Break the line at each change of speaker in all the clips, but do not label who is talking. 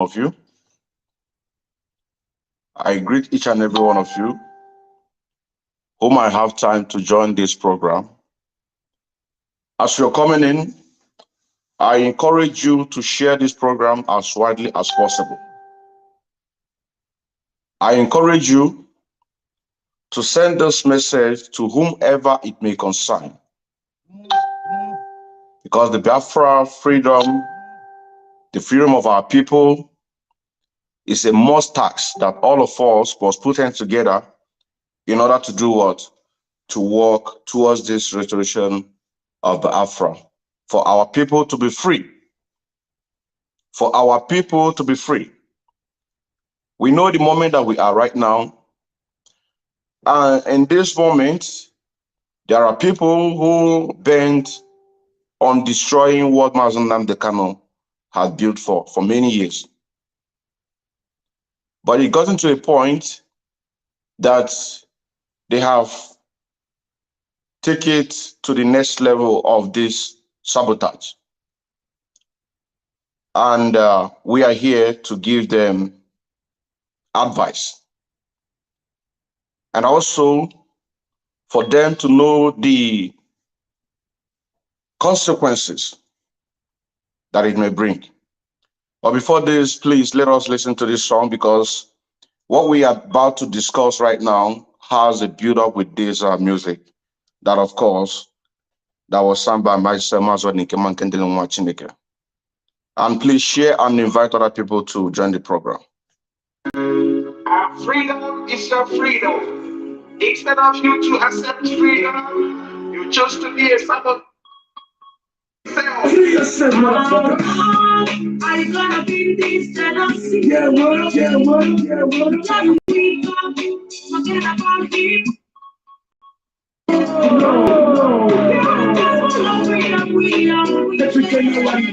of you. I greet each and every one of you who might have time to join this program. As you're coming in, I encourage you to share this program as widely as possible. I encourage you to send this message to whomever it may concern. Because the Biafra freedom, the freedom of our people, is a must task that all of us must put in together in order to do what? To work towards this restoration of Biafra. For our people to be free. For our people to be free. We know the moment that we are right now. And in this moment, there are people who bent on destroying what Mazi Nnamdi Kanu had built for many years. But it got into a point that they have taken it to the next level of this sabotage. And we are here to give them advice. And also for them to know the consequences that it may bring. But before this, please let us listen to this song, because what we are about to discuss right now has a build-up with this music. That, of course, that was sung by myself, and please share and invite other people to join the program.
Our freedom is your freedom. Instead of you to accept freedom, you chose to be a servant.
Free yourself, motherfucker. Are you gonna be this jealousy? Yeah, what? Yeah, what? Yeah, what? Forget about it. No. Everything you want.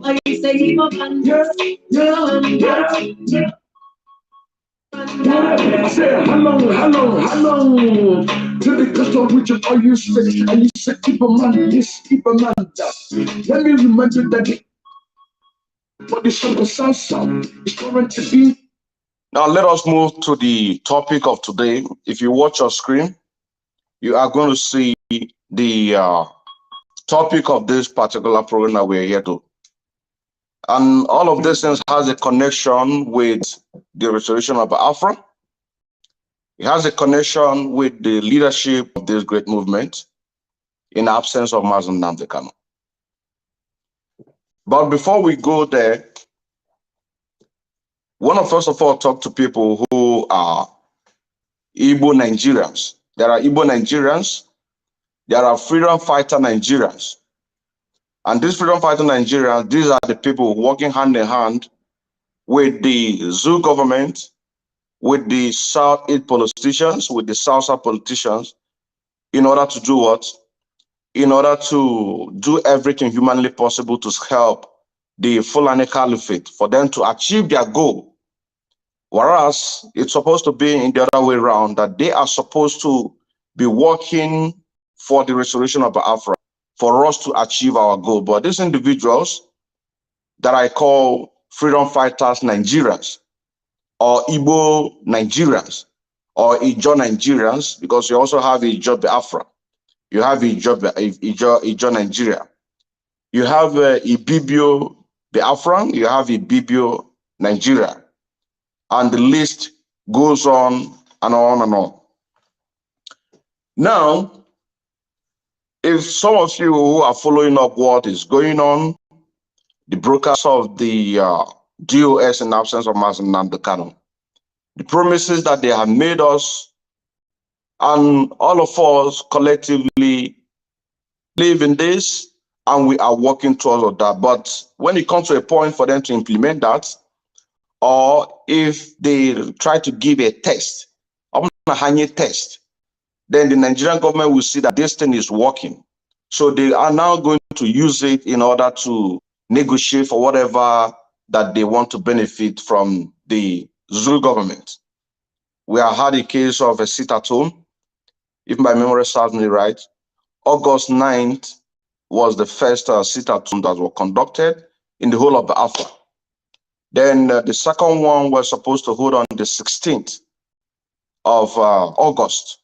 Why you say you up and yeah. I said, how long till the custom region are you sick? And you said, keep a man, yes, keep a man down. Let me remind you that for the song of salsa is current to be.
Now let us move to the topic of today. If you watch your screen, you are going to see the topic of this particular program that we're here to. And all of this things has a connection with the restoration of Biafra. It has a connection with the leadership of this great movement in absence of Mazi Nnamdi Kanu. But before we go there, first of all talk to people who are Igbo Nigerians. There are Igbo Nigerians, there are freedom fighter Nigerians. And these freedom fighter Nigerians, these are the people working hand in hand with the zoo government, with the South-East politicians, with the South-South politicians, in order to do what? In order to do everything humanly possible to help the Fulani Caliphate, for them to achieve their goal. Whereas it's supposed to be in the other way around, that they are supposed to be working for the restoration of Biafra, for us to achieve our goal. But these individuals that I call freedom fighters Nigerians, or Igbo Nigerians, or Ijo Nigerians, because you also have Ijo Biafra, you have Ijo Nigeria, you have Ibibio Biafra, you have Ibibio Nigeria, and the list goes on and on and on. Now, if some of you who are following up what is going on, the broadcast of the DOS in absence of Mazi Nnamdi Kanu, the promises that they have made us, and all of us collectively live in this, and we are working towards that. But when it comes to a point for them to implement that, or if they try to give a test, then the Nigerian government will see that this thing is working. So they are now going to use it in order to negotiate for whatever that they want to benefit from the Zulu government. We have had a case of a sit-at-home, if my memory serves me right. August 9th was the first sit-at-home that was conducted in the whole of Biafra. Then the second one was supposed to hold on the 16th of August,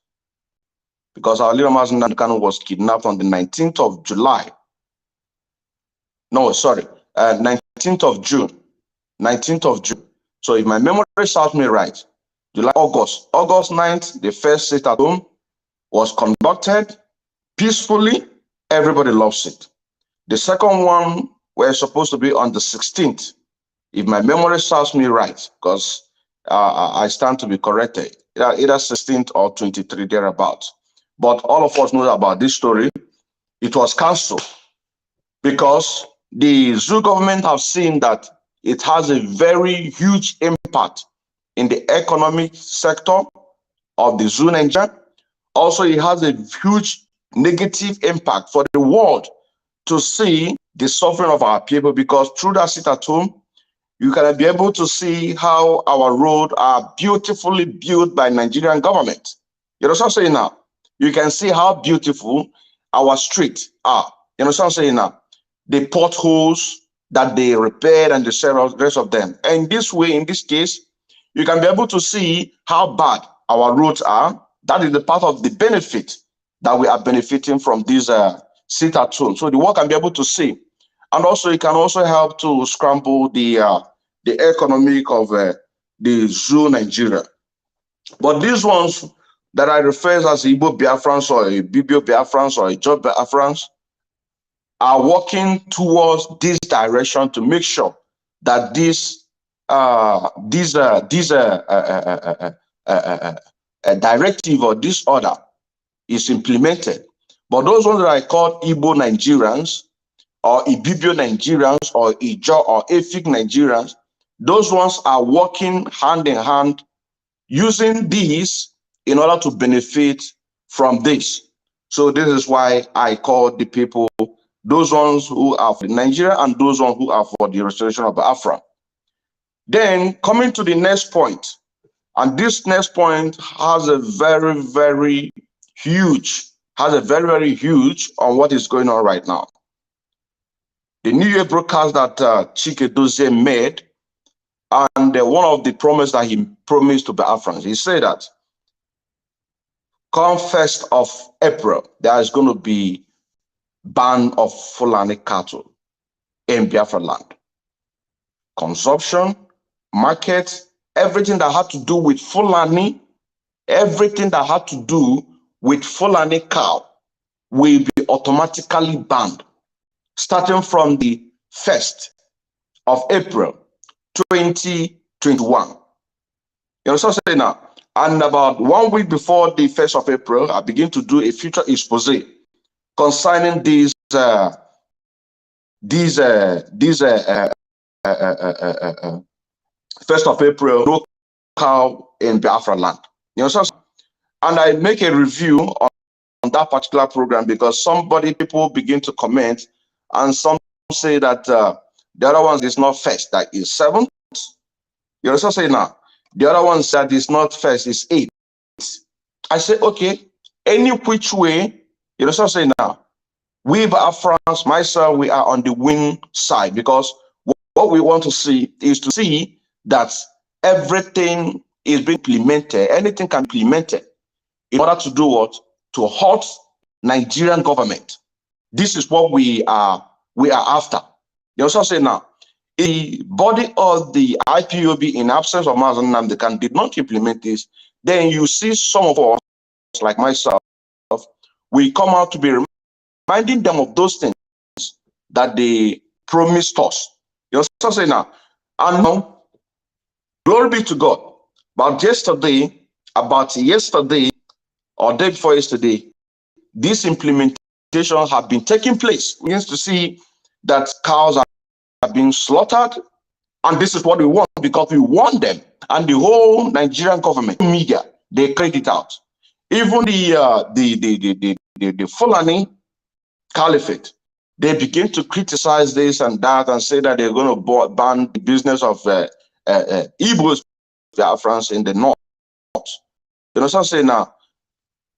because our leader Mazen Kanu was kidnapped on the 19th of July. No, sorry, 19th of June. 19th of June. So if my memory serves me right, July, August 9th, the first sit at home was conducted peacefully. Everybody loves it. The second one was supposed to be on the 16th, if my memory serves me right, because I stand to be corrected, either 16th or 23 thereabouts. But all of us know about this story. It was cancelled because the zoo government have seen that it has a very huge impact in the economic sector of the zoo Nigeria. Also, it has a huge negative impact for the world to see the suffering of our people, because through that sit at home, you can be able to see how our roads are beautifully built by Nigerian government. You know what I'm saying now? You can see how beautiful our streets are. You know what I'm saying now? The potholes that they repaired and the rest of them. And this way, in this case, you can be able to see how bad our roads are. That is the part of the benefit that we are benefiting from this sit at home. So the world can be able to see. And also, it can also help to scramble the economic of the zoo Nigeria. But these ones that I refer as Igbo Biafrans or Bibio Biafrans or Job Biafrans are working towards this direction to make sure that this directive or this order is implemented. But those ones that I call Igbo Nigerians, or Ibibio Nigerians, or Ijo or Efik Nigerians, those ones are working hand in hand, using these in order to benefit from this. So this is why I call the people, those ones who are for Nigeria and those ones who are for the restoration of Biafra. Then coming to the next point, and this next point has a very, very huge on what is going on right now. The New Year broadcast that Chike Dozie made, and one of the promises that he promised to Biafrans, he said that come 1st of April, there is going to be ban of Fulani cattle in Biafra land. Consumption, market, everything that had to do with Fulani, everything that had to do with Fulani cow will be automatically banned, starting from the 1st of April 2021. You know what I'm saying now? And about 1 week before the 1st of April, I begin to do a future expose concerning these 1st of April no cow in Biafra land. You know what I'm saying? And I make a review on that particular program because people begin to comment, and some say that the other ones is not 1st, that is 7th. You know what I'm saying now? The other one said it's not 1st, it's 8th. I say, okay, any which way, you know what I'm saying now? We Biafrans, myself, we are on the win side, because what we want to see is to see that everything is being implemented, anything can be implemented in order to do what? To halt Nigerian government. This is what we are after. You know what I'm saying now? The body of the IPOB, in absence of Mazen Nnamdi, did not implement this. Then you see some of us, like myself, we come out to be reminding them of those things that they promised us. You know what I'm saying now? And now, glory be to God. About yesterday or day before yesterday, this implementation have been taking place. We used to see that cows are being slaughtered, and this is what we want, because we want them. And the whole Nigerian government, media, they credit out. Even the Fulani Caliphate, they begin to criticize this and that and say that they're going to ban the business of Igbos, Biafrans in the north. You know what I'm saying now?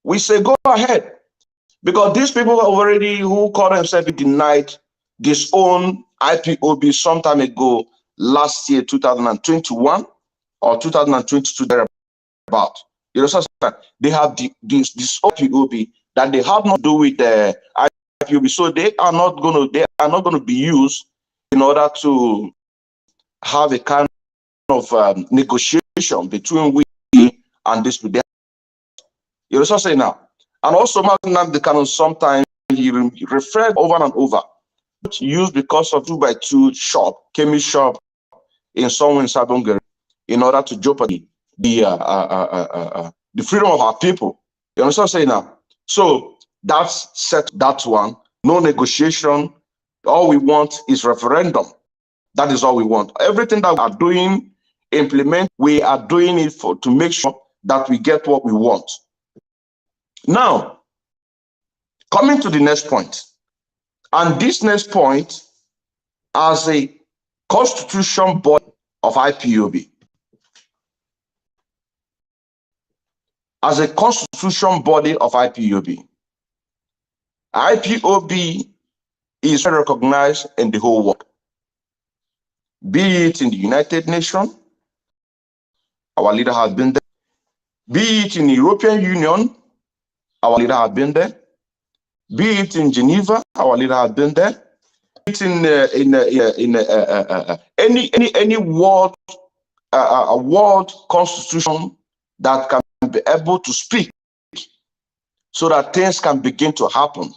We say go ahead, because these people already who call themselves denied this own IPOB some time ago, last year, 2021 or 2022, thereabout. You know, so they have this IPOB that they have not to do with the IPOB, so they are not going to be used in order to have a kind of negotiation between we and this. You know, so say now, and also Martin Kano sometimes he referred over and over used because of 2x2 shop, chemist shop in somewhere in Sabongeri in order to jeopardy the freedom of our people. You understand what I'm saying now? So that's set, that one. No negotiation. All we want is referendum. That is all we want. Everything that we are doing, we are doing it to make sure that we get what we want. Now, coming to the next point. And this next point, as a constitution body of IPOB, as a constitution body of IPOB, IPOB is recognized in the whole world, be it in the United Nations, our leader has been there, be it in the European Union, our leader has been there, be it in Geneva, our leader has been there, be it in any world a world constitution that can be able to speak so that things can begin to happen.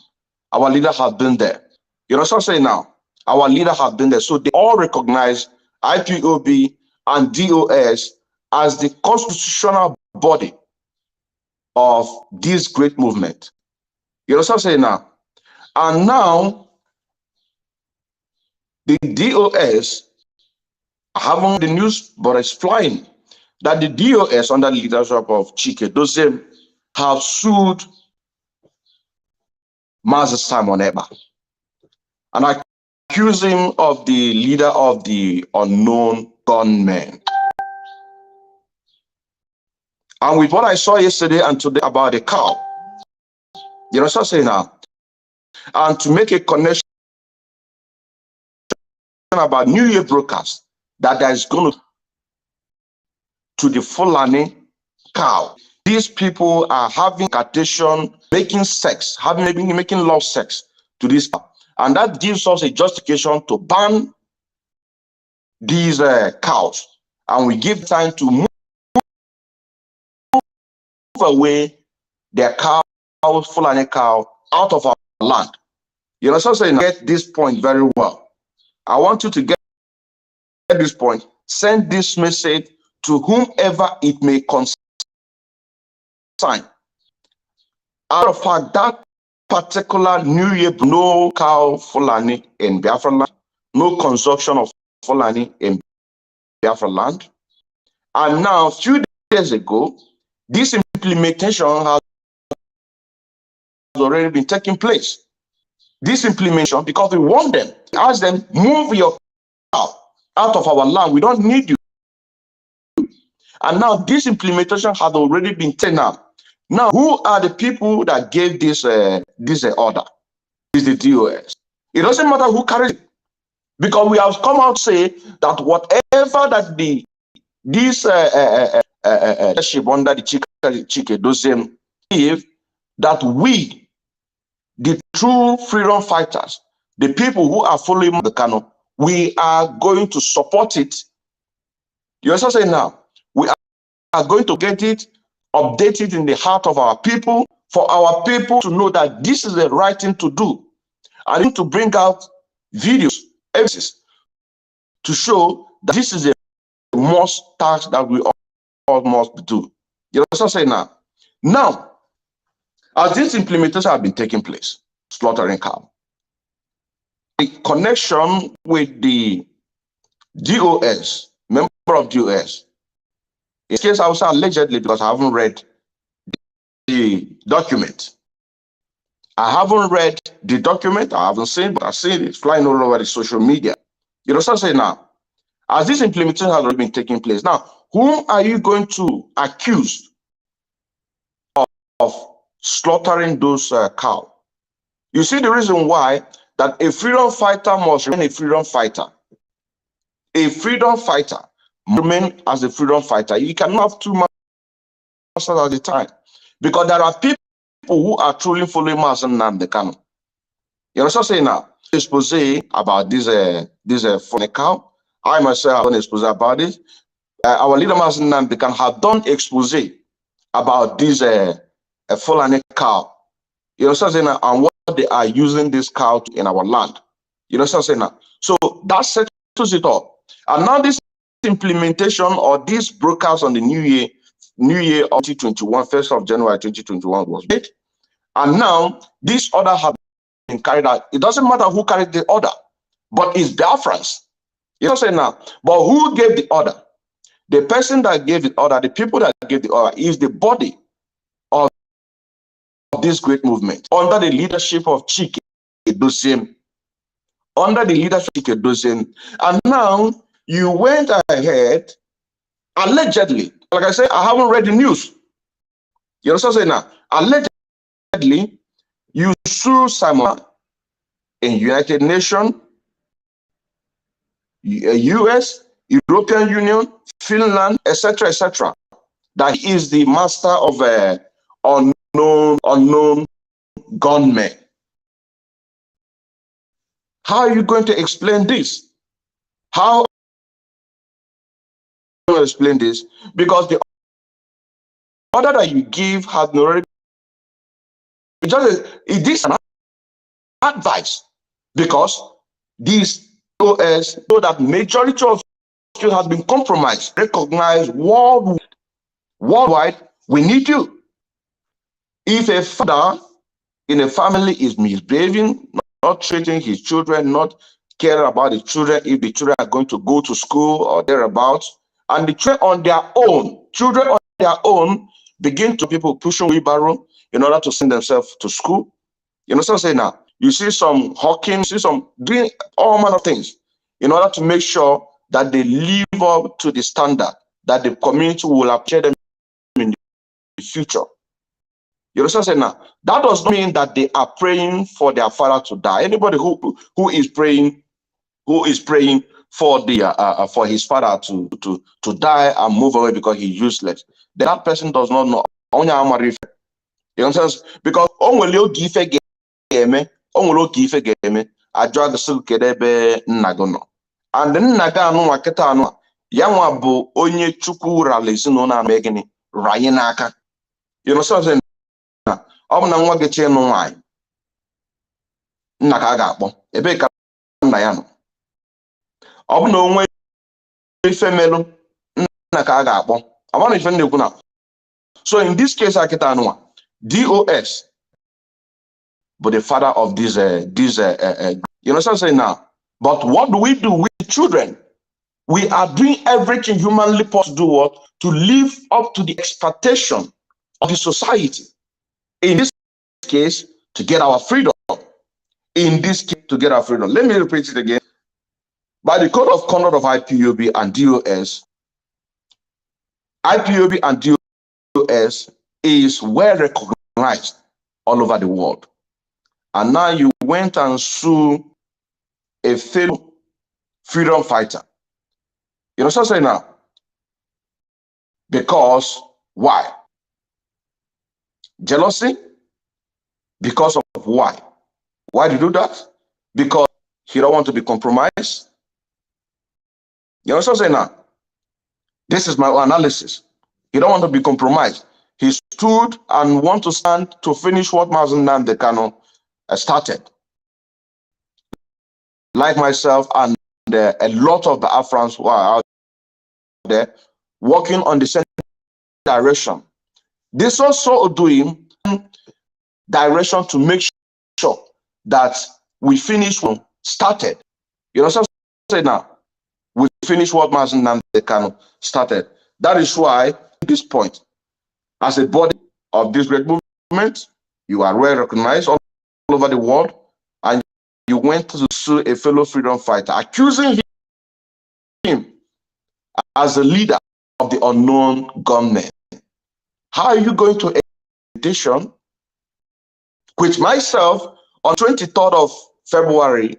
Our leader has been there. You know what I'm saying now? Our leader has been there. So they all recognize IPOB and DOS as the constitutional body of this great movement. You know what I'm saying now? And now, the DOS, I haven't the news, but it's flying, that the DOS under the leadership of Chike Dozem have sued Master Simon Eba and accuse him of the leader of the unknown gunmen. And with what I saw yesterday and today about the cow, you know what I'm saying now? And to make a connection about New Year broadcast, that there is going to the Fulani cow. These people are having catation, making sex, making love sex to this cow. And that gives us a justification to ban these cows. And we give time to move away their cow, Fulani cow, out of our land. You know, so saying, get this point very well. I want you to get this point. Send this message to whomever it may concern. Out of fact, that particular New Year, no cow Fulani in Biafra land, no consumption of Fulani in Biafra land. And now, a few days ago, this implementation has already been taking place. This implementation, because we want them, ask them, move your cow out of our land. We don't need you. And now this implementation has already been taken out. Now, who are the people that gave this order? Is the DOS. It doesn't matter who carries it, because we have come out to say that whatever that this leadership under the Chike Dozem give, that we, the true freedom fighters, the people who are following the Kano, we are going to support it. You understand what I'm saying now? We are going to get it, update it in the heart of our people, for our people to know that this is the right thing to do. I need to bring out videos, evidences, to show that this is a must task that we all must do. You know what I'm saying now? Now, as this implementation has been taking place, slaughtering cow, the connection with the DOS, member of DOS, in case I was allegedly, because I haven't read the document. I haven't read the document, I haven't seen, but I've seen it flying all over the social media. You know what I'm saying now? As this implementation has already been taking place, now, whom are you going to accuse of slaughtering those cows? You see the reason why that a freedom fighter must remain a freedom fighter. a freedom fighter remain as a freedom fighter. You cannot have two masters at a time, because there are people who are truly following Master Nnamdi Kanu. You know what I'm saying now? Expose about this funny cow. I myself have done expose about it. Our leader Master Nnamdi Kanu have done expose about this Fulani cow. You know what I'm saying now? And what they are using this cow in our land. You know what I'm saying now? So that settles it all. And now this implementation or this broadcast on the New Year of 2021, 1st of January 2021 was made. And now this order has been carried out. It doesn't matter who carried the order, but it's Biafrans. You know what I'm saying now? But who gave the order? The person that gave the order, the people that gave the order, is the body of this great movement under the leadership of Chike Edoziem. Under the leadership of Chike Edoziem. And now you went ahead, allegedly, like I said, I haven't read the news. You know what I'm saying now? Allegedly, you sue Simon in United Nations, US, European Union, Finland, etc., that he is the master of unknown gunmen. How are you going to explain this? How are you going to explain this? Because the order that you give has already it is an advice, because these OS know that majority of you has been compromised, recognized worldwide. We need you. If a father in a family is misbehaving, not treating his children, not caring about the children, if the children are going to go to school or thereabouts, and the children on their own begin to people pushing wheelbarrow in order to send themselves to school. You know what I'm saying now? You see some hawking, you see some doing all manner of things in order to make sure that they live up to the standard that the community will appreciate them in the future. You know what I'm saying now? That does not mean that they are praying for their father to die. Anybody who is praying for the for his father to die and move away because he's useless, that person does not know. You know what I'm saying? Because only I drag the silk kedebe nagono. And then Nagano Maketano, Yama bo onye chukwu ralizino na megini, Ryanaka. You know something? Omna nwa geche no nwanyị nna ka a ga-akpọ ebe ka nna ya nọ. Ọ bụ na onwe ife melu nna ka a ga-akpọ. Amana ife na-ekwu na. So in this case akita anwa, DOS but the father of this you know what I'm saying now? But what do we do with children? We are doing everything humanly possible to do what? To live up to the expectation of the society. In this case, to get our freedom. In this case, to get our freedom. Let me repeat it again. By the code of conduct of IPOB and DOS, IPOB and DOS is well recognized all over the world. And now you went and sued a fellow freedom fighter. You know what I'm saying now? Because why? Jealousy? Because of why? Why do you do that? Because he don't want to be compromised. You know what I'm saying now? This is my analysis. He don't want to be compromised. He stood and want to stand to finish what Mazi Nnamdi Kanu started. Like myself and a lot of the Afrans who are out there working on the same direction. This also doing direction to make sure that we finish what started. You know what I'm saying now? We finish what Mazi Nnamdi Kanu started. That is why at this point, as a body of this great movement, you are well recognized all over the world, and you went to sue a fellow freedom fighter, accusing him as the leader of the unknown gunmen. How are you going to petition with myself on 23rd of February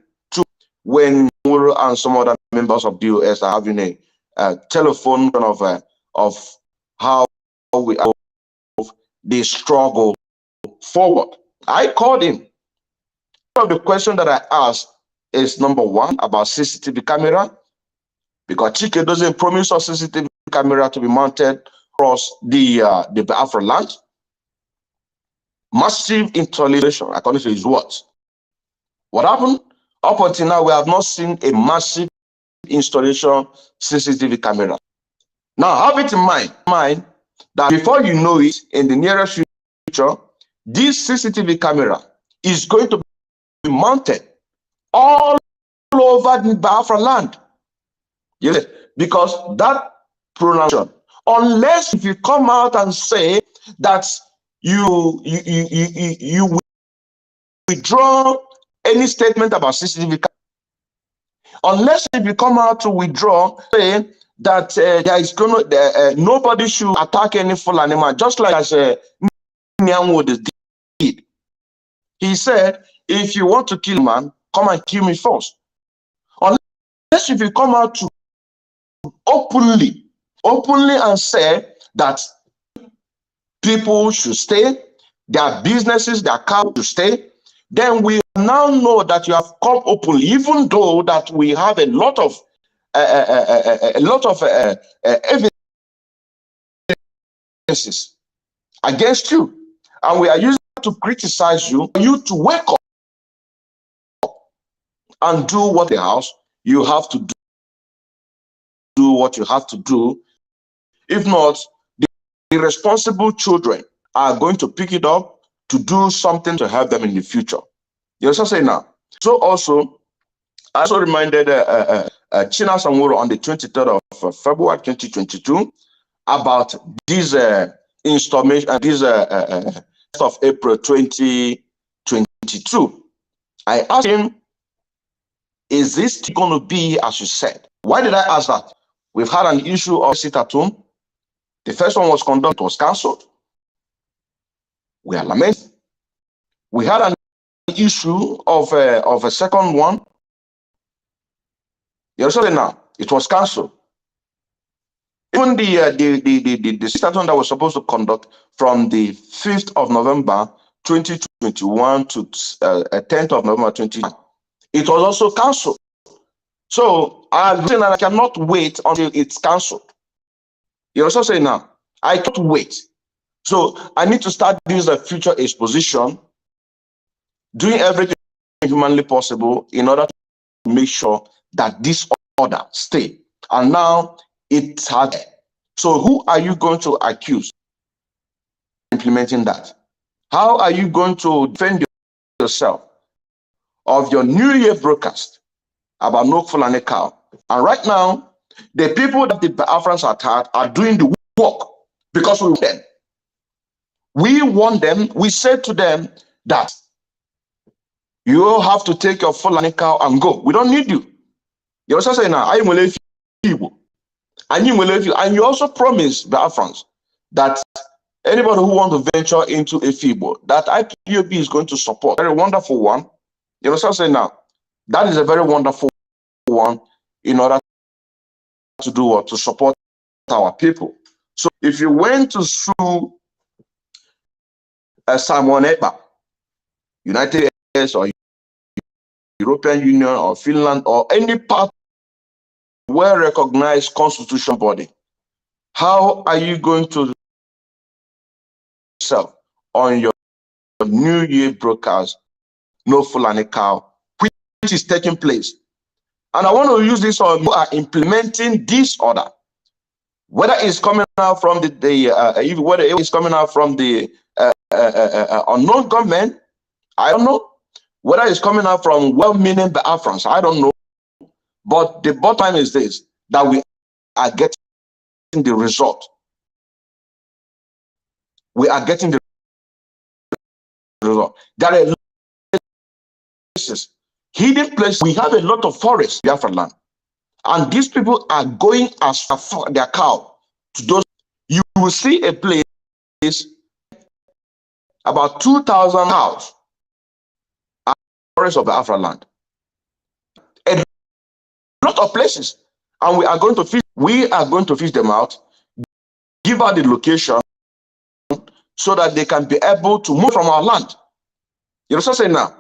when Sanwo-Olu and some other members of DOS are having a telephone kind of how we move the struggle forward. I called him. One of the questions that I asked is number one about CCTV camera, because Chike doesn't promise us CCTV camera to be mounted across the Biafra land. Massive intoleration, according to his words. What happened? Up until now, we have not seen a massive installation CCTV camera. Now, have it in mind that before you know it, in the nearest future, this CCTV camera is going to be mounted all over the Biafra land. Yes, because that pronunciation, unless if you come out and say that you withdraw any statement about CCTV, unless if you come out to withdraw, say that there is going to nobody should attack any full animal, just like as Nyanwo did. He said, if you want to kill a man, come and kill me first. Unless if you come out to openly and say that people should stay, their businesses, their cows should stay, then we now know that you have come openly, even though that we have a lot of evidences against you, and we are using it to criticize you. For you to wake up and do what the house you have to do what you have to do. If not, the irresponsible children are going to pick it up to do something to help them in the future. You understand saying now? So also, I also reminded China Sanwo-Olu on the 23rd of February 2022 about this installation, this of April 2022. I asked him, is this going to be as you said? Why did I ask that? We've had an issue of sit at home. The first one was conducted, was cancelled. We are lamenting. We had an issue of a second one. You understand now? It was cancelled. Even the sit at home that was supposed to conduct from the 5th of November 2021 to 10th of November 2021, it was also cancelled. So I cannot wait until it's cancelled. You also say now, I can't wait. So I need to start doing the future exposition, doing everything humanly possible in order to make sure that this order stay. And now it has. So who are you going to accuse implementing that? How are you going to defend yourself of your New Year broadcast about no Fulani cow? And right now, the people that the Biafrans attacked are doing the work because we want them. We want them. We said to them that you have to take your Fulani cow and go. We don't need you. You also say now, I will leave you. And you will leave you. And you also promised Biafrans that anybody who wants to venture into a FIBO, that IPOB is going to support. Very wonderful one. You know, so say now, that is a very wonderful one in order to do what? To support our people. So if you went to sue Simon Ekpa, United States or European Union or Finland or any part well-recognized constitution body, how are you going to yourself on your New Year broadcast, no Fulani cow, which is taking place? And I want to use this on who are implementing this order, whether it's coming out from whether it's coming out from the unknown government, I don't know. Whether it's coming out from well-meaning Biafrans, I don't know. But the bottom line is this, that we are getting the result. We are getting the result. There are places, hidden places. We have a lot of forests in Biafra land. And these people are going as far their cow to those. You will see a place about 2,000 cows are forests of Biafra land. lot of places, and we are going to fish them out, give out the location so that they can be able to move from our land. You know what I'm saying now?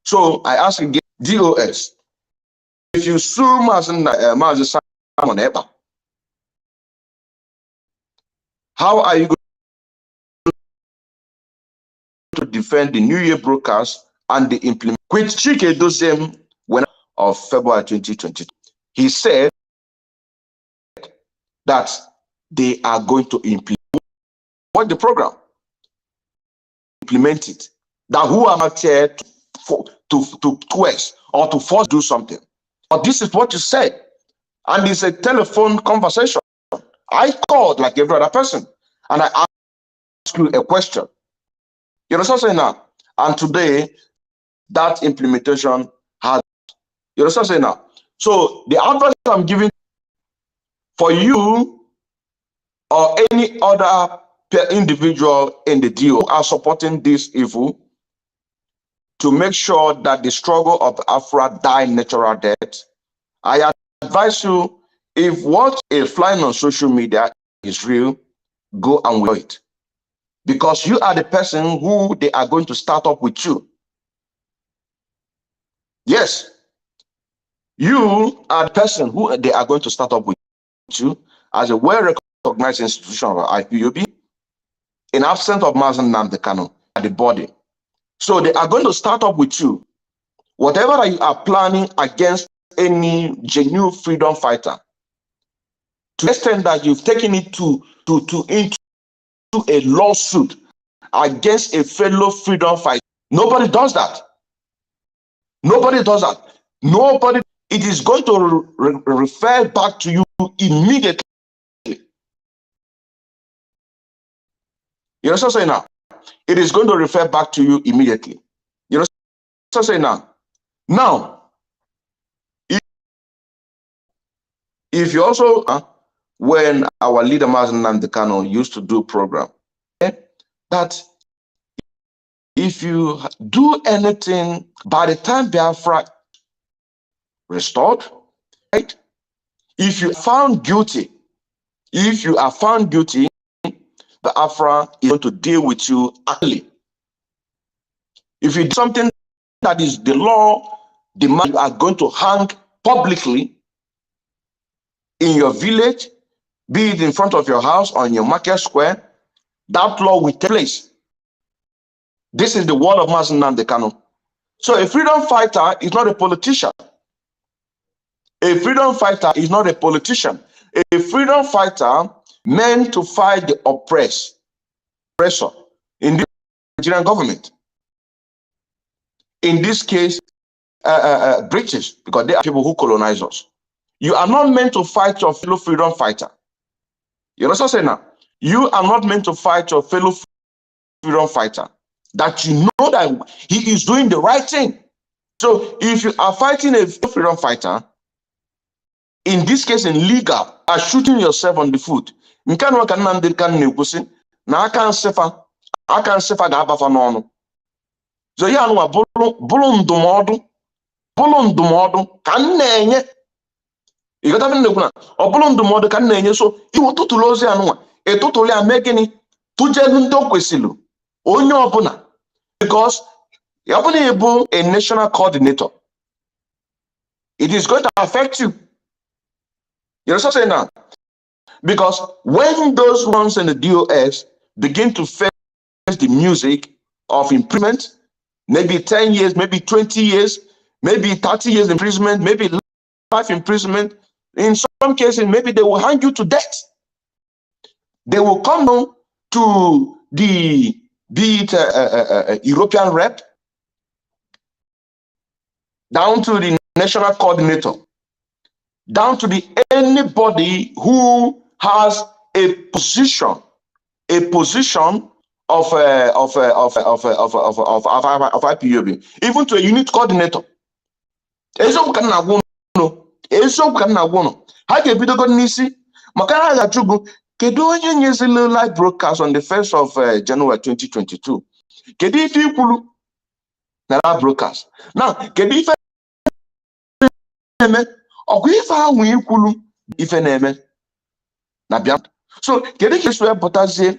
So I ask again, DOS, if you sue Mazi Simon Ekpa, how are you going to defend the New Year broadcast and the implement, which Chike does them when of February 2022? He said that they are going to implement the program, implement it. That who are not here to coerce or to force do something. But this is what you said, and it's a telephone conversation. I called like every other person, and I asked you a question. You know what I'm saying now? And today, that implementation has. You know what I'm saying now? So the advice I'm giving for you or any other individual in the deal are supporting this evil, to make sure that the struggle of Afra die natural death, I advise you, if what is flying on social media is real, go and wear it. Because you are the person who they are going to start up with you. Yes. You are the person who they are going to start up with you as a well-recognized institution of IPOB, in absence of Mazi Nnamdi Kanu at the body. So they are going to start up with you. Whatever you are planning against any genuine freedom fighter, to the extent that you've taken it into a lawsuit against a fellow freedom fighter, nobody does that. Nobody does that. Nobody. It is going to refer back to you immediately. You know what I'm saying now? It is going to refer back to you immediately. You know what I'm saying now? Now, if you also, when our leader Mazi Nnamdi Kanu used to do program, that if you do anything by the time Biafra restored, right? If you are found guilty, the Biafra is going to deal with you early. If you do something that is the law demand, you are going to hang publicly in your village, be it in front of your house or in your market square, that law will take place. This is the word of Mazi Nnamdi Kanu. So a freedom fighter is not a politician. A freedom fighter is not a politician. A freedom fighter meant to fight the oppressor in the Nigerian government. In this case, British, because they are people who colonize us. You are not meant to fight your fellow freedom fighter. You know what I'm saying now? You are not meant to fight your fellow freedom fighter, that you know that he is doing the right thing. So if you are fighting a freedom fighter, in this case in legal, are shooting yourself on the foot. So ya nwa bụrụ ndụmọdụ ka m na-enye. Ịghọta m na-ekwu na ọ bụrụ ndụmọdụ ka m na-enye. So iwu tụtụrụ ozi anụnwa etụtụrụ ya mee gịnị tụjelu ndị o kwesịrị onye ọbụla, because ya bụ na ịbụ a national coordinator, it is going to affect you. You know what I'm saying now? Because when those ones in the DOS begin to face the music of imprisonment, maybe 10 years, maybe 20 years, maybe 30 years imprisonment, maybe life imprisonment. In some cases, maybe they will hang you to death. They will come down to the, be it European rep, down to the national coordinator, down to the anybody who has a position of IPOB, even to a unit coordinator. Ezo ka na agwụ no. Ha ga-ebidogo n'isi maka na ga-achụgụ kedu onye nyezile live broadcast on the 1st of January 2022. Kedu ife ikwulu na live broadcast? Now, kedu ife eme ọgwụ ife ahụ ikwulu ife na-eme na bịa. So kedu ka esi pụtazie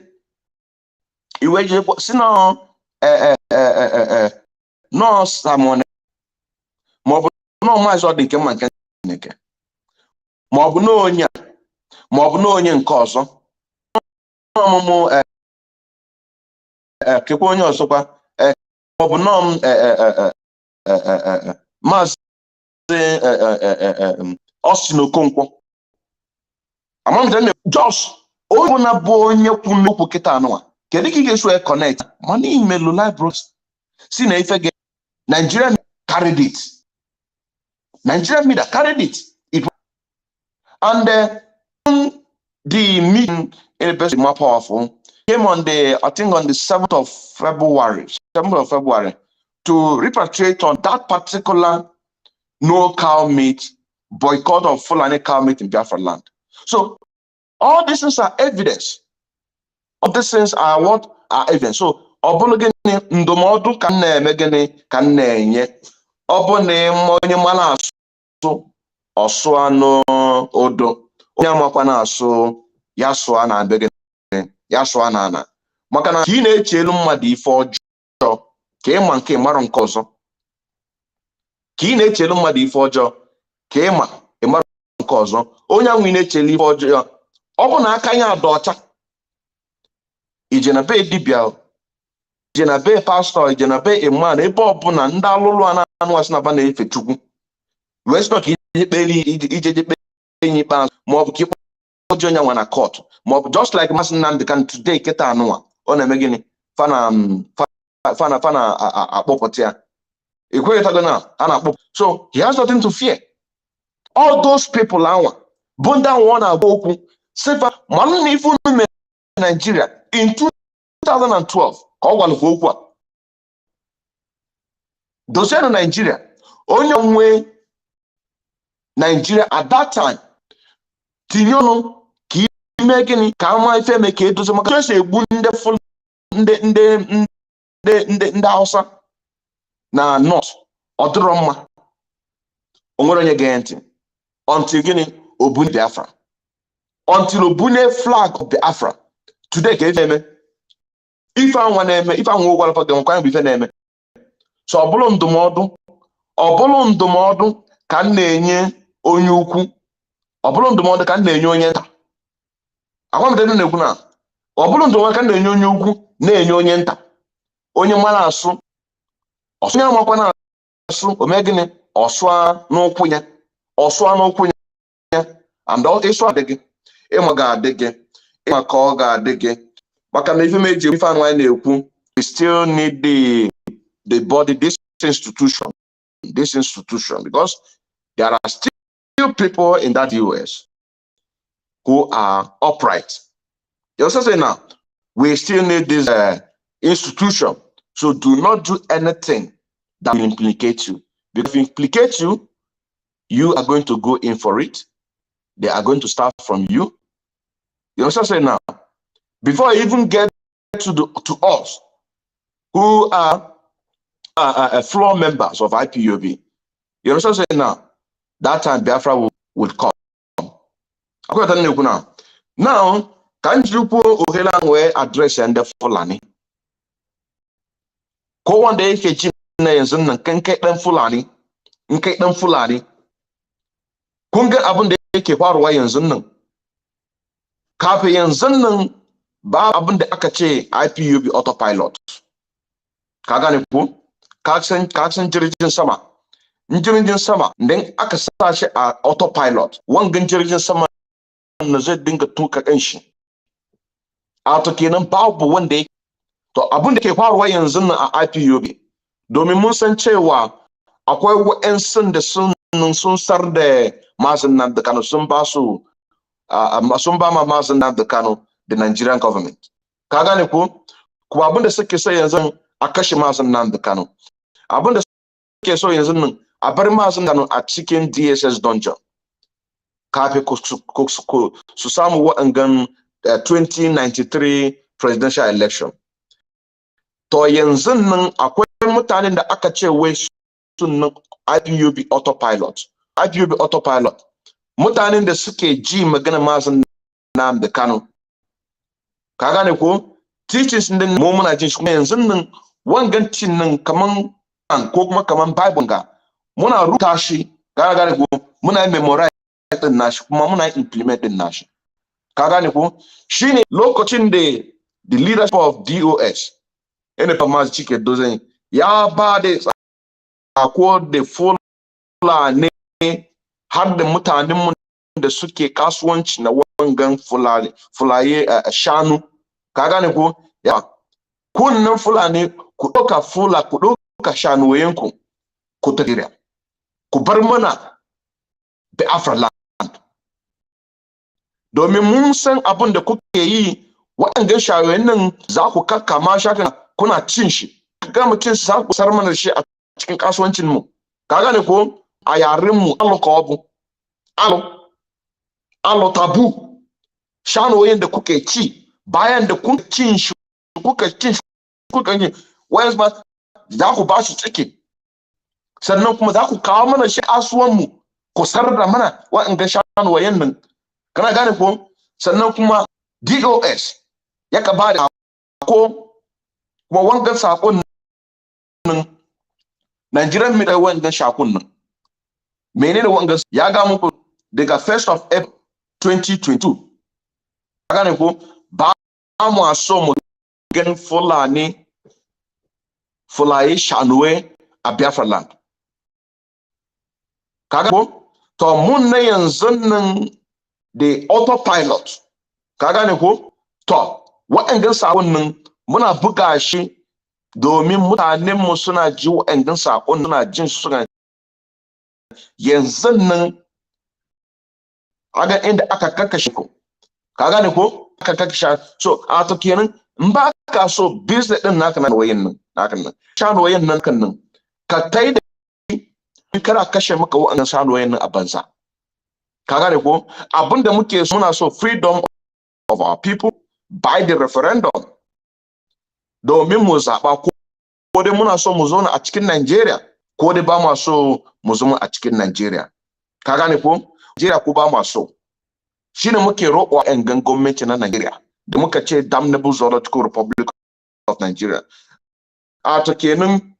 iwe ji si na nọọsụ Samone maọbụ nọọ maazị ọ dị nke mma nke Chineke maọbụ n'onye a maọbụ n'onye nke ọzọ ọmụmụ kekwa onye ọzọkwa maọbụ nọọ maazị Austin Okonkwo amamdene Jos onye na bụ onye kwu n'okwu kịta anụwa kedu ka ị ga-esi connect mana imelu libros si na ife gị Nigeria carried it. Nigeria media carried it. And the meeting in the best more powerful came on I think on the 7th of February, to repatriate on that particular no cow meat, boycott of Fulani cow meat in Biafra land. So all these things are evidence. All these things are what are evidence. So obulugene ndomodu kan na-eme gịnị ka na-enye obune onye mala asụ ọsụ anụ odo onye amakwa na asụ ya sụa na begịnị ya sụa na ana maka na ị na-echelu mmadụ ife ọjọọ ka ịma nke mara nke ọzọ ka ị na-echelu mmadụ ife ọjọọ ka ịmara nke ọzọ onye ahụ ị na-echelu ife ọjọọ ọ bụ na aka ya adọ ọcha ije na be dibịa ije na be pastọ ije na be imam ebe ọbụla ndị alụlụ a na-anụ asị na ba na-efe Chukwu wee sị ka ije kpe enyi ikpeazụ maọbụ ka ịkpọji onye nwa na court maọbụ just like Maazị Nnamdi Kanu today kịta anụnwa ọ na-eme gịnị fana akpọpụta ya ekweghịtago na a na-akpọ. So he has nothing to fear. All those people anwa bụ ndị anwa ọ na-agba okwu sefa manụ na ife unu mere Nigeria in 2012 ka ọ gwalụkwa okwu a dozienụ Nigeria onye nwe Nigeria at that time tinye ọnụ ka ime gịnị ka ama ife eme ka edozi maka esi egbu ndị Hausa na North ọ dịrọ mma o nwere onye gee ntị until gịnị obune Biafra until obune flag of Biafra today ka ife eme ife anwa na-eme ife anwa ụgwalụfa gị nkwa bụ ife na-eme. So ọ bụrụ ndụmọdụ ka m na-enye onye ukwu ọ bụrụ ndụmọdụ ka m na-enye onye nta akwamdene na-ekwu na ọ bụrụ ndụmọdụ ka m na-enye onye ukwu na-enye onye nta onye mara asụ ọsụnya amakwa na asụ ome gịnị ọsụa n'ụkwụ ya and ịsụ adịghị ịma ga-adị gị ịma ka ọ ga-adị gị maka na ife meji ife anụ anyị na-ekwu we still need the body this institution because there are still people in that US who are upright. You also say now we still need this institution, so do not do anything that will implicate you, because if it implicates you, you are going to go in for it. They are going to start from you. You also say now before I even get to us who are floor members of IPOB, you also say now that time Biafra will come. Now, can you put Ohela where address and the Fulani? Go one day, Kitchen can get them Fulani, and get them Fulani. Kunga abunde ke faruwa yanzu nan. Kafin yanzu nan ba abin da aka ce IPOB autopilot. Ka gane ko? Ka san jirgin sama. Jirgin sama dan aka sa shi a autopilot. Wangan jirgin sama na zai dinga tuka kanshi. Auto kenan babu wanda yake. To abin da ke faruwa yanzu nan a IPOB domin mun san cewa akwai wa'ansu da sun sar da Maazị Nnamdi Kanu sun ba ma Maazị Nnamdi Kanu the Nigerian government. Ka gane ko? Kuma abin da suke so yanzu a kashe Maazị Nnamdi Kanu. Abin da suke so yanzu nan a bar Maazị Kanu a cikin DSS dungeon. Kafin su samu wa'angan 2093 presidential election. To yanzu nan akwai mutanen da aka ce wai sun IPOB autopilot. IPOB autopilot mutanen da suke ji magana mazin nam da Kano ka gane ko teachings din mu muna jin shi kuma yanzu nan wangan cin nan kaman ko kuma kaman Bible ga muna rubuta shi ka gane ko muna memorize din nashi kuma muna implement din nashi ka gane ko shine lokacin da the leadership of DOS ene Thomas Chike Dozeni ya ba da tsako da Fulani har da mutanen mu da suke kasuwanci na wangan Fulani shanu ka gane ko ya kunnan Fulani ku ɗauka shanuwayenku ku tafi ku bar mana Biafra land domin mun san abin da kuke yi waɗanda shayoyin nan za ku kakkama shakan kuna cin shi ga mutum za ku sar mana shi a cikin kasuwancin mu ka gane ko a yaren mu alo tabu shanuwayen da kuke ci bayan da kun cin shi kuka yi wayan ma za ku ba shi ciki sannan kuma za ku kawo mana shi kasuwan mu ku sarra mana waɗanda shanuwayen nan kana gane ko sannan kuma DOS ya ka ba da ko kuma wangan sakon nan Nigerian mai wangan shakun nan menene wangan ya ga muku daga 1st of April 2022 gane ko ba mu so mu ganin Fulani shanuwe a Biafra land kaga ko to mun na yanzu nan the autopilot ka gane ko to waɗannan sakon nan muna buga shi domin mutanen mu suna ji waɗannan sakon suna jin suna yanzu nan aga inda aka kakkashe ko ka gane ko aka kakkashe so a to kenan in ba ka so business din naka nan wayin nan naka nan shanu wayin nan kan nan ka tai da kana kashe maka waɗannan shanu wayin nan a banza ka gane ko abinda muke muna so freedom of our people by the referendum domin mu zaba ko dai muna so mu zauna a cikin Nigeria ko dai ba mu so mu zama a cikin Nigeria ka gane ko Nigeria ko ba mu so shine muke roƙo a yan gwamnati na Nigeria da muka ce damnable zoological republic of Nigeria a to kenan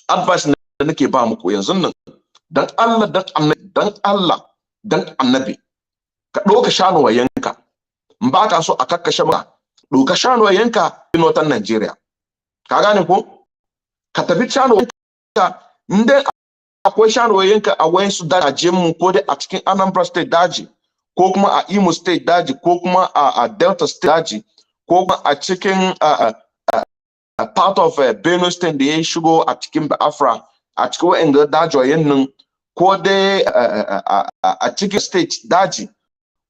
advice da nake ba muku yanzu nan dan Allah dan annabi ka ɗauka shanuwayenka in ba ka so a kakkashe maka ɗauka shanuwayenka inotan Nigeria ka gane ko ka tafi shanuwayenka inda akwai shanuwayenka a wayansu daji mu ko dai a cikin Anambra state daji ko kuma a Imo state daji ko kuma a Delta state daji ko kuma a cikin part of Benue state da ya shigo a cikin Biafra a cikin wa'anga dajoyin nan ko dai a cikin state daji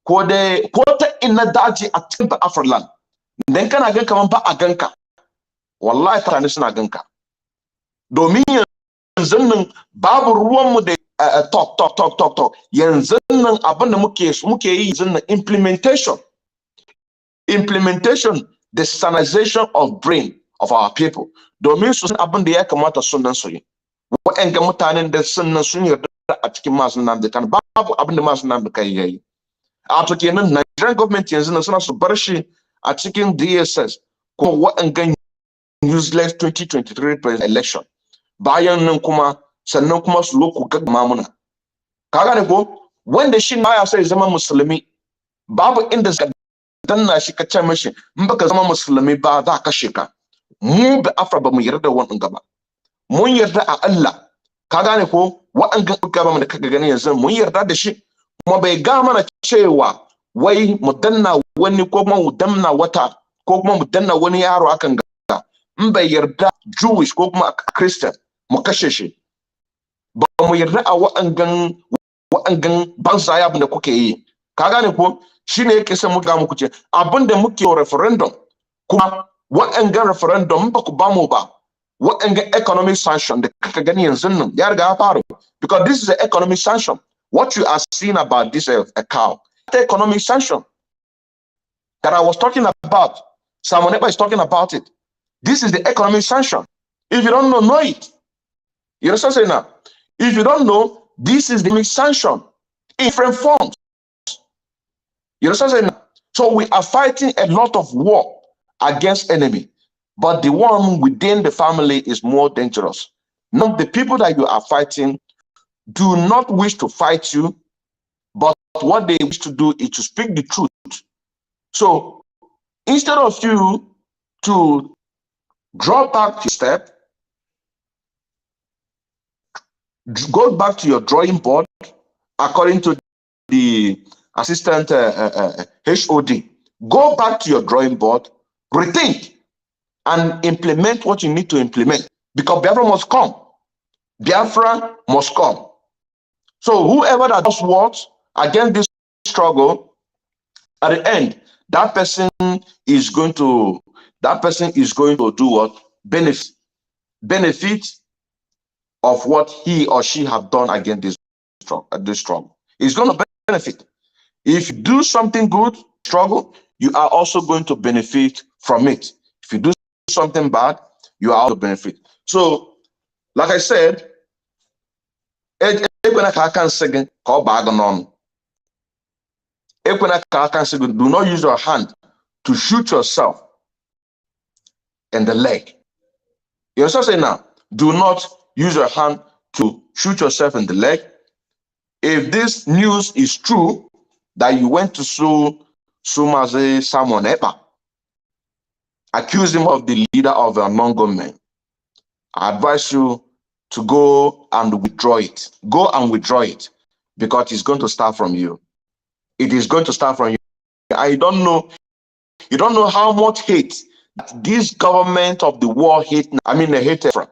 ko ta ina daji a cikin Biafra land dan kana gan kaman ba a ganka wallahi mutane suna ganka domin yanzu nan babu ruwanmu da talk yanzu nan abin da muke yi yanzu nan implementation the sanitization of brain of our people domin su san abin da ya kamata sunan su yi wa'anga mutanen da sunan sun yarda a cikin masu nan da kan babu abin da masu nan da kai yayi a to kenan Nigerian government yanzu nan suna su bar shi a cikin DSS ko wa'anga useless 2023 election bayan nan kuma sannan kuma su loko gaggama muna ka gane ko wanda shi baya sai zama musulmi babu inda ka danna shi ka ce mashi in baka zama musulmi ba za ka kashe ka mu da Afra ba mu yarda wannan gaba mun yarda a Allah ka gane ko wa'anga gaba da kaga gani yanzu mun yarda da shi kuma bai ga mana cewa wai mu danna wani ko kuma mu danna wata ko kuma mu danna wani yaro akan ga in bai yarda Jewish ko kuma Christian mu kashe shi ba mu yarda a wa'angan banza abin da kuke yi ka gane ko shine yake sai mu ga muku ce abin da muke referendum kuma wa'angan referendum ba ku ba mu ba wa'angan economic sanction da kaka gani yanzu nan ya riga ya faru because this is an economic sanction what you are seeing about this a cow the economic sanction that I was talking about someone is talking about it. This is the economic sanction. If you don't know it. You understand saying now? If you don't know, this is the economic sanction. in different forms. You understand? So we are fighting a lot of war against enemy, but the one within the family is more dangerous. Now, the people that you are fighting do not wish to fight you, but what they wish to do is to speak the truth. So instead of you to draw back your step, go back to your drawing board, according to the assistant HOD. Go back to your drawing board, rethink, and implement what you need to implement, because Biafra must come. Biafra must come. So whoever that does what against this struggle, at the end, that person is going to do what? Benefit of what he or she have done against this struggle. It's going to benefit. If you do something good, struggle, you are also going to benefit from it. If you do something bad, you are also benefit. So, like I said, Ekwena ka aka nsị gị ka ọ baa gị n'ọnụ. Ekwena ka aka nsị gị, do not use your hand to shoot yourself in the leg. You understand saying now? Do not use your hand to shoot yourself in the leg. If this news is true, that you went to sue Sumaze Simon Epa, accuse him of the leader of a non-government, I advise you to go and withdraw it. Go and withdraw it, because it's going to start from you. It is going to start from you. I don't know. You don't know how much hate that this government of the war hate. I mean, the hate. You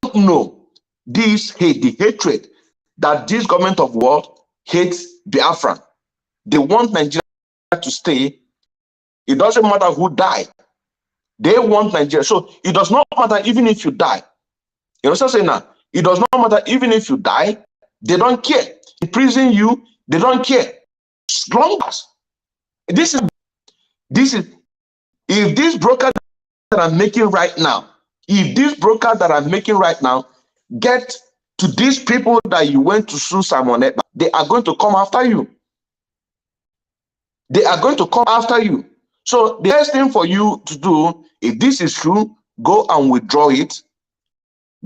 don't know this hate, the hatred that this government of war hates Biafra. They want Nigeria to stay. It doesn't matter who died. They want Nigeria. So it does not matter even if you die. You know what I'm saying now? It does not matter even if you die. They don't care. Imprison you, they don't care. As long as this is if this broker that I'm making right now, get to these people that you went to sue Simon Ekpa, they are going to come after you. They are going to come after you. So the best thing for you to do, if this is true, go and withdraw it.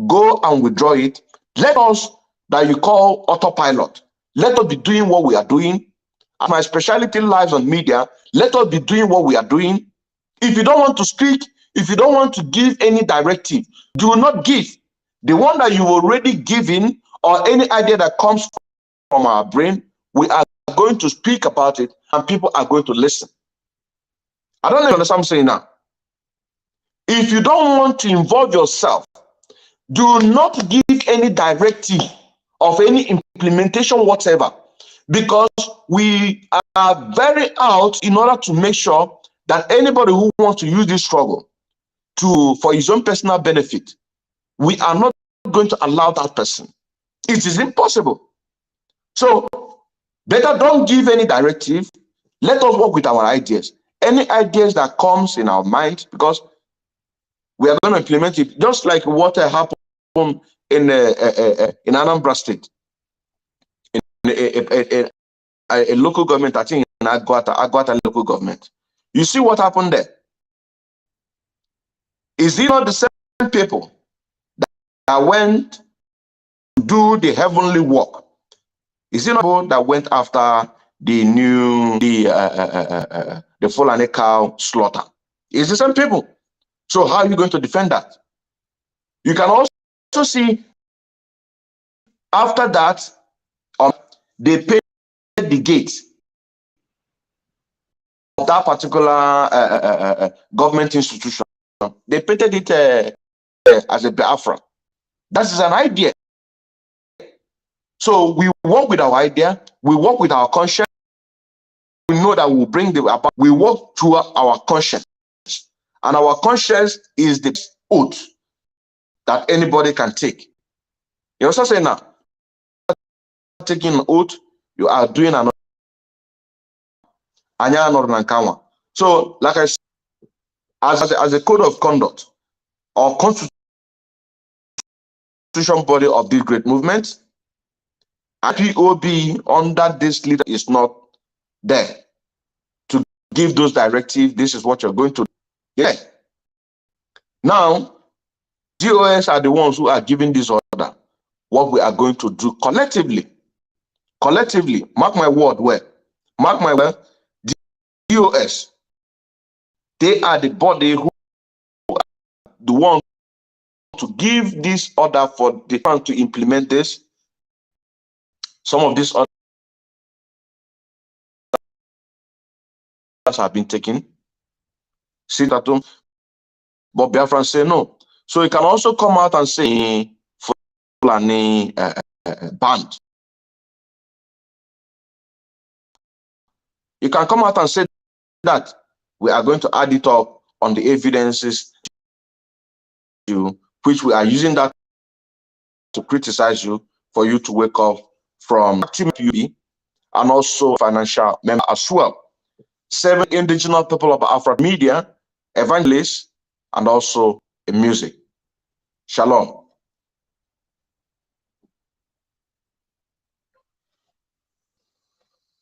Go and withdraw it. Let us, that you call autopilot, let us be doing what we are doing. And my specialty lies on media. Let us be doing what we are doing. If you don't want to speak, if you don't want to give any directive, do not give. The one that you already given, or any idea that comes from our brain, we are going to speak about it, and people are going to listen. I don't understand what I'm saying now. If you don't want to involve yourself, do not give any directive of any implementation whatever, because we are very out in order to make sure that anybody who wants to use this struggle for his own personal benefit, we are not going to allow that person. It is impossible. So better don't give any directive. Let us work with our ideas. Any ideas that comes in our mind, because we are going to implement it, just like what happened in Anambra State, in a local government, I think in Agwata local government. You see what happened there? Is it not the same people that went to do the heavenly work? Is it not people that went after the Fulani cow slaughter? It's the same people. So how are you going to defend that? You can also see after that, they paid the gate of that particular government institution. They painted it as a Biafra. That is an idea. So we work with our idea, we work with our conscience. We know that we'll bring about. We work through our conscience, and our conscience is the oath that anybody can take. You also say now, taking an oath, you are doing an oath. So, like I said, as a code of conduct or constitution body of this great movement, IPOB under this leader is not there to give those directives. This is what you're going to do. Yeah. Now, DOS are the ones who are giving this order. What we are going to do collectively. Collectively, mark my word well. Mark my word, DOS, they are the body who are the ones to give this order for the bank to implement this. Some of these orders have been taken. Sit at home, but Biafran say no. So you can also come out and say Fulani band. You can come out and say that we are going to add it up on the evidences which we are using that to criticize you for you to wake up from activity and also financial member as well. 7 indigenous people of Afro media, evangelists, and also in music. Shalom.